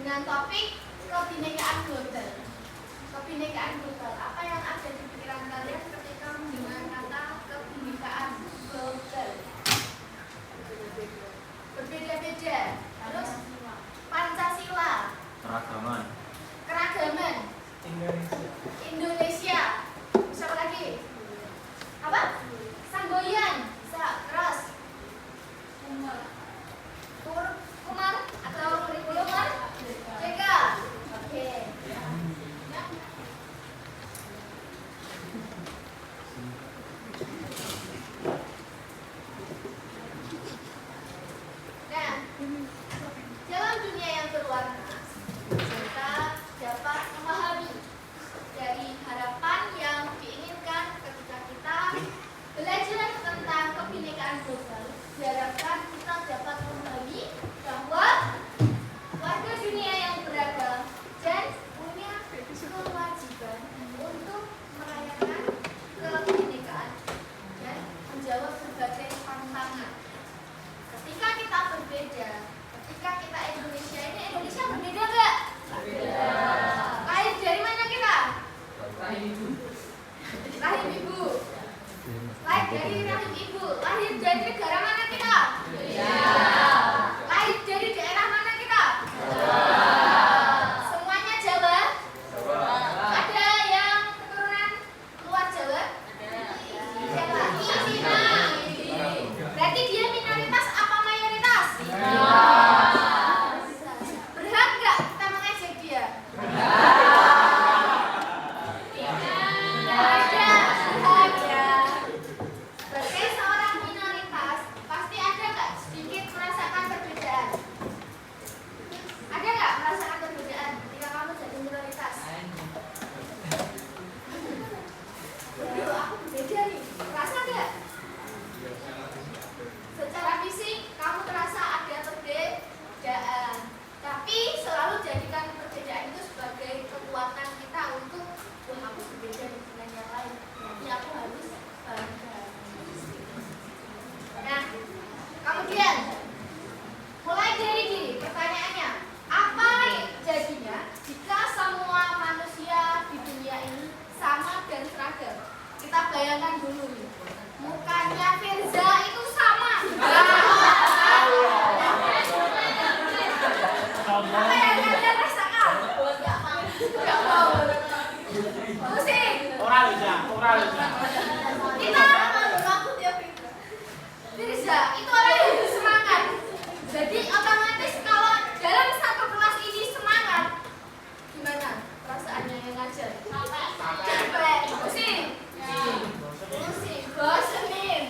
dengan topik kebinekaan global. Kebinekaan global, apa yang ada di pikiran kalian ketika mendengar kata kebinekaan global? Berbeda-beda. Terus Pancasila, keragaman, Indonesia. Siapa lagi? Apa? Samboyan, keras. Kumar atau kurikulum JK. Oke. Nah, dalam dunia yang berwarna, kita dapat memahami dari harapan yang diinginkan ketika kita belajar tentang kebinekaan global. Diharapkan kita dapat memahami bahwa warga dunia yang beragam dan punya kewajiban untuk merayakan kebinekaan dan menjawab berbagai tantangan. Ketika kita berbeda, ketika kita Indonesia berbeda nggak? Berbeda. Lahir dari mana kita? Rahim ibu. Lahir dari rahim ibu. Lahir dari negara mana kita? Lahir dari daerah mana kita? Semuanya Jawa? Ada yang keturunan luar Jawa? Siapa? Cina. Berarti dia minoritas apa mayoritas? Berhak nggak kita mengejek dia? Sebagai seorang minoritas, pasti ada nggak sedikit merasakan perbedaan? Ada nggak merasakan perbedaan ketika kamu jadi minoritas? Waduh, aku berbeda nih. Merasa nggak? Secara fisik, kamu terasa ada perbedaan. Tapi selalu jadikan perbedaan itu sebagai kekuatan kita untuk, wah aku berbeda dengan yang lain. Jadi aku harus bangga. Nah, kemudian mulai dari diri. Pertanyaannya, apa jadinya jika semua manusia di dunia ini sama dan seragam? Kita bayangkan dulu nih, mukanya Firza itu sama. Apa yang kalian rasakan? Gak mau. Pusing. Kita takut ya Firza, itu orang yang bersemangat. Jadi otomatis kalau dalam satu kelas ini semangat, gimana perasaannya yang ngajar? Capek, pusing, bosenin.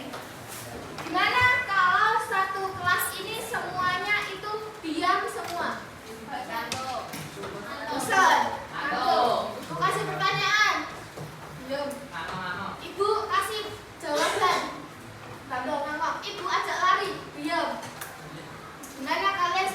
Gimana kalau satu kelas ini semuanya itu diam semua? Bosan. Ibu kasih pertanyaan. Belum. Ibu kasih jawaban. Nggak ngomong. Ibu ajak lari. Diam. Gimana kalian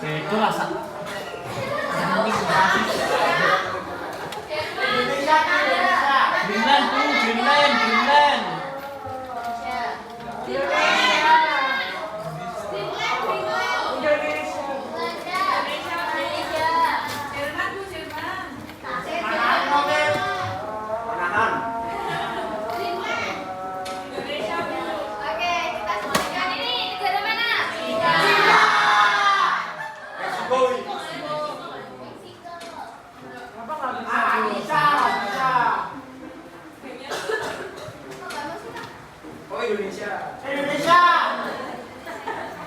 Itu rasa. Greenland tuh, Greenland. Indonesia.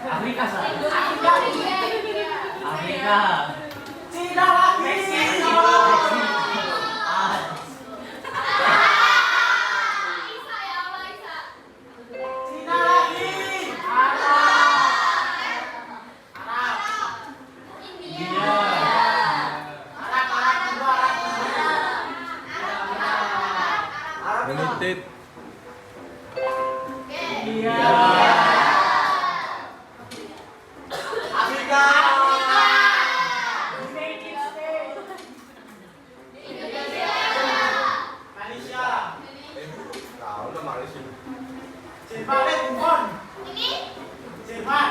Afrika, Sa. Afrika. Cina lagi. Meksiko. Cina lagi. India. Menitip. Afrika. Malaysia. Tahu lah Malaysia. Jerman, Bukan. Jerman.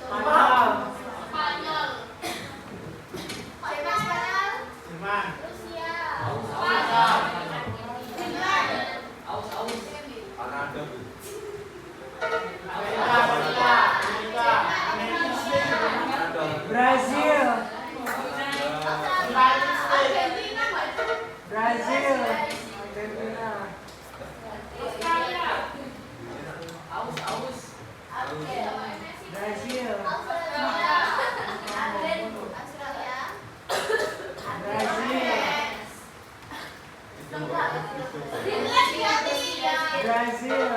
Spanyol. Jerman. Kanada. Brazil. Brazil. Brazil. Brazil.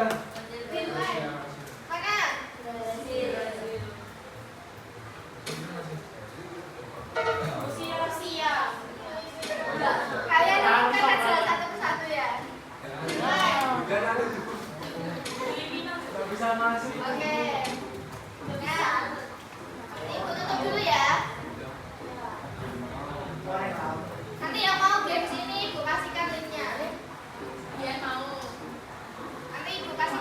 Kalian akan salah satu persatu ya. Gak bisa masuk. Oke. Nah, ibu tutup dulu ya. Nanti yang mau games ini ibu kasihkan linknya. Dia mau. Nanti ibu kasih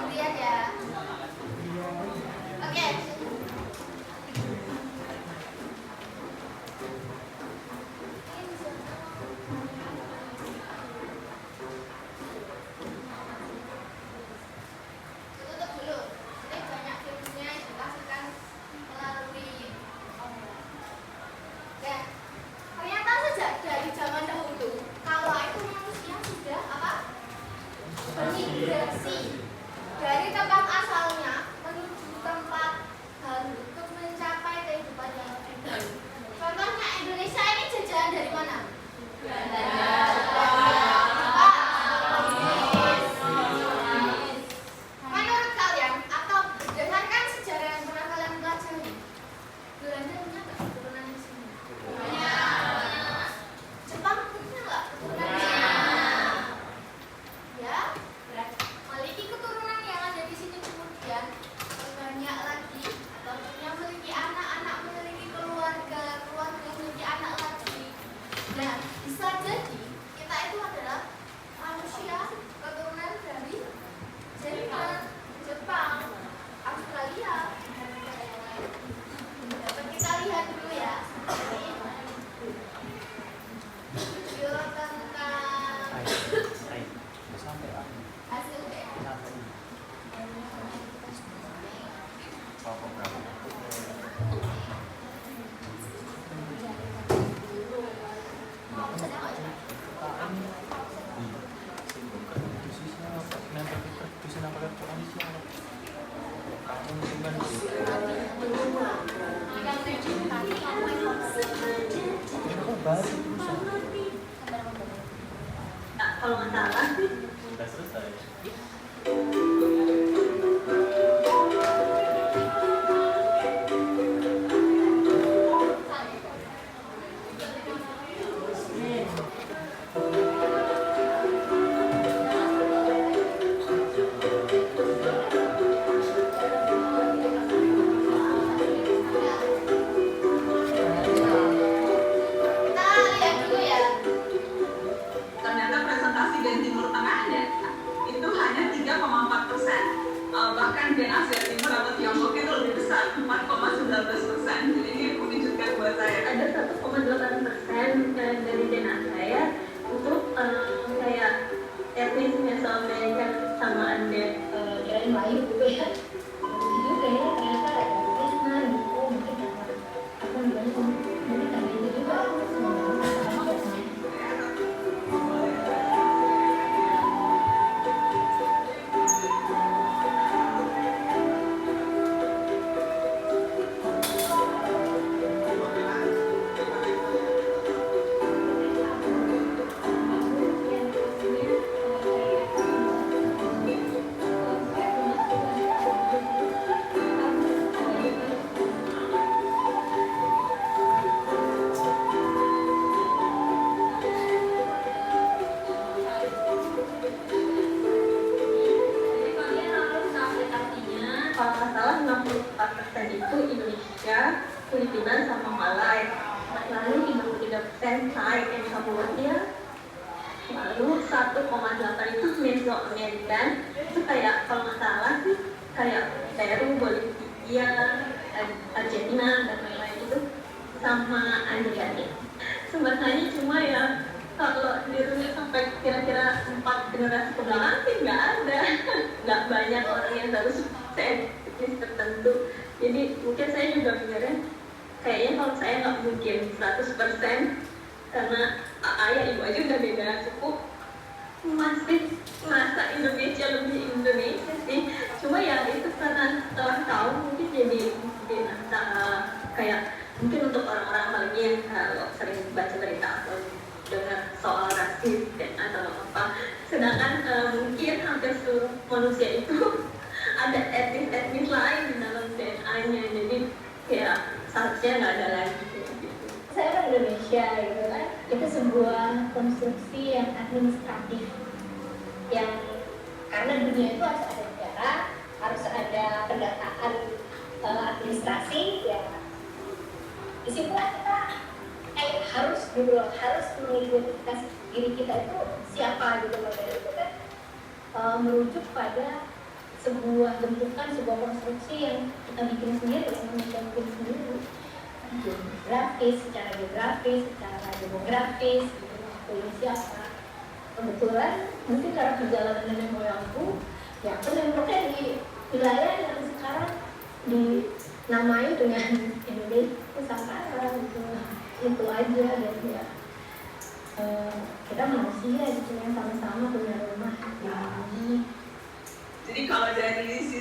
kalau nggak salah sih. Sudah selesai. Kita lihat dulu ya. Ternyata presentasi Gen Timur Tengah itu hanya 3,4%. Bahkan Gen Asia Timur atau Tiongkok itu lebih besar, 4,19%. Jadi ini mengejutkan buat saya. Ada 1,8% dari DNA saya untuk kayak etnis Mesoamerica sama ada dari Melayu gitu ya. Itu kayaknya ternyata ada Krishna gitu, mungkin karena apa namanya, mungkin karena itu juga sama biasanya. Jadi kalian harus aplikasinya, kalau nggak salah 64% itu Indonesia, Filipina sama Malay. Lalu 53% Thai and Cambodia. Lalu 1,8 itu Mesoamerican. Itu kayak kalau nggak salah sih kayak Peru, Bolivia, Argentina dan lain-lain itu sama Andriani. Sebenarnya cuma ya kalau dirunut sampai kira-kira 4 generasi ke belakang sih nggak ada, nggak banyak orang yang harus etnis tertentu. Jadi mungkin saya juga mikirnya kayaknya kalau saya nggak mungkin 100% karena ayah ibu aja udah beda suku, masih merasa Indonesia lebih Indonesia sih. Cuma ya itu karena setelah tahu mungkin jadi antara kayak mungkin untuk orang-orang apalagi yang kalau sering baca berita atau dengar soal rasis dan atau apa, sedangkan mungkin hampir seluruh manusia itu ada etnis lain di dalam DNA-nya, jadi ya seharusnya nggak ada lagi gitu. Saya orang Indonesia gitu kan, itu sebuah konstruksi yang administratif yang karena dunia itu harus ada negara, harus ada pendataan administrasi ya. Disitulah kita harus mengidentifikasi diri kita itu siapa gitu loh. Dari itu kan merujuk pada sebuah bentukan, sebuah konstruksi yang kita bikin sendiri, yang Indonesia bikin sendiri, secara geografis, secara demografis, gitu. Aku ini siapa? Kebetulan mungkin karena perjalanan nenek moyangku, ya aku nempelnya di wilayah yang sekarang dinamai dengan Indonesia Nusantara gitu. Itu aja dan ya kita manusia gitu yang sama-sama punya rumah di bumi. Jadi kalau dari sisi